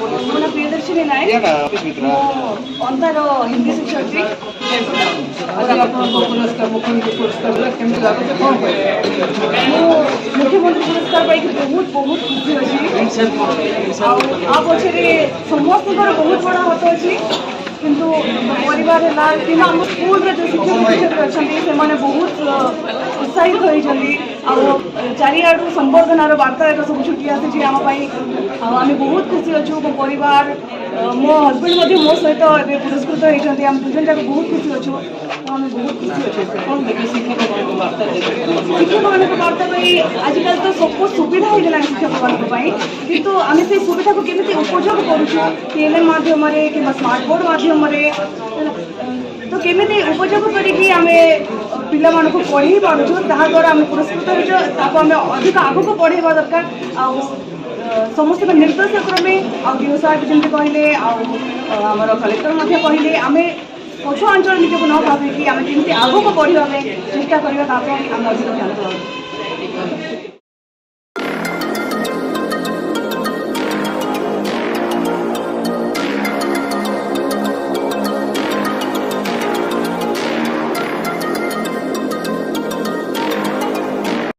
ମୋ ନାଁ ପ୍ରିୟଦର୍ଶିନୀ ନାୟକ। ମୁଁ ଅନ୍ଧାର ହିନ୍ଦୀ ଶିକ୍ଷୟିତ୍ରୀ। मुख्यमंत्री पुरस्कार केमती लाଗୁଛି कौन ମୁଁ ମୁଖ୍ୟମନ୍ତ୍ରୀ ପୁରସ୍କାର ପାଇକି ବହୁତ ଖୁସି ଅଛି। ଆଉ ପଛରେ ସମସ୍ତଙ୍କର ବହୁତ ବଡ଼ ହାତ ଅଛି। କିନ୍ତୁ ପରିବାର ହେଲା କିମ୍ବା ଆମ ସ୍କୁଲରେ ଯେଉଁ ଶିକ୍ଷକ ଶିକ୍ଷୟିତ୍ରୀ ଅଛନ୍ତି ସେମାନେ ବହୁତ ଉତ୍ସାହିତ ହୋଇଛନ୍ତି। ଆଉ ଚାରିଆଡ଼ୁ ସମ୍ବର୍ଦ୍ଧନାର ବାର୍ତ୍ତା ଏକ ସବୁ ଛୁଟି ଆସିଛି ଆମ ପାଇଁ। ଆଉ ଆମେ ବହୁତ ଖୁସି ଅଛୁ। ମୋ ପରିବାର ମୋ ହଜବେଣ୍ଡ ମଧ୍ୟ ମୋ ସହିତ ଏବେ ପୁରସ୍କୃତ ହୋଇଛନ୍ତି। ଆମେ ଦୁଇଜଣ ଯାକ ବହୁତ ଖୁସି ଅଛୁ। ଆମେ ବହୁତ ଖୁସି ଅଛୁ। ଶିକ୍ଷକମାନଙ୍କ ବାର୍ତ୍ତା ପାଇଁ ଆଜିକାଲି ତ ସବୁ ସୁବିଧା ହେଇଗଲାଣି ଶିକ୍ଷକମାନଙ୍କ ପାଇଁ, କିନ୍ତୁ ଆମେ ସେଇ ସୁବିଧାକୁ କେମିତି ଉପଯୋଗ କରୁଛୁ TLM ମାଧ୍ୟମରେ କିମ୍ବା ସ୍ମାର୍ଟ ବୋର୍ଡ଼ ମାଧ୍ୟମରେ, ତ କେମିତି ଉପଯୋଗ କରିକି ଆମେ ପିଲାମାନଙ୍କୁ ପଢ଼େଇ ପାରୁଛୁ ତାହାଦ୍ୱାରା ଆମେ ପୁରସ୍କୃତ ହେଉଛୁ। ତାକୁ ଆମେ ଅଧିକ ଆଗକୁ ପଢ଼େଇବା ଦରକାର। ଆଉ ସମସ୍ତଙ୍କ ନିର୍ଦ୍ଦେଶ କ୍ରମେ ଆଉ DO ସାର୍ ଯେମିତି କହିଲେ, ଆଉ ଆମର କଲେକ୍ଟର ମଧ୍ୟ କହିଲେ, ଆମେ ପଛୁଆ ଅଞ୍ଚଳ ନିଜକୁ ନ ଭାବିକି ଆମେ କେମିତି ଆଗକୁ ବଢ଼ିବା ପାଇଁ ଚେଷ୍ଟା କରିବା ତା ପାଇଁ ଆମେ ଅଧିକ ଧ୍ୟାନ ଦେବା।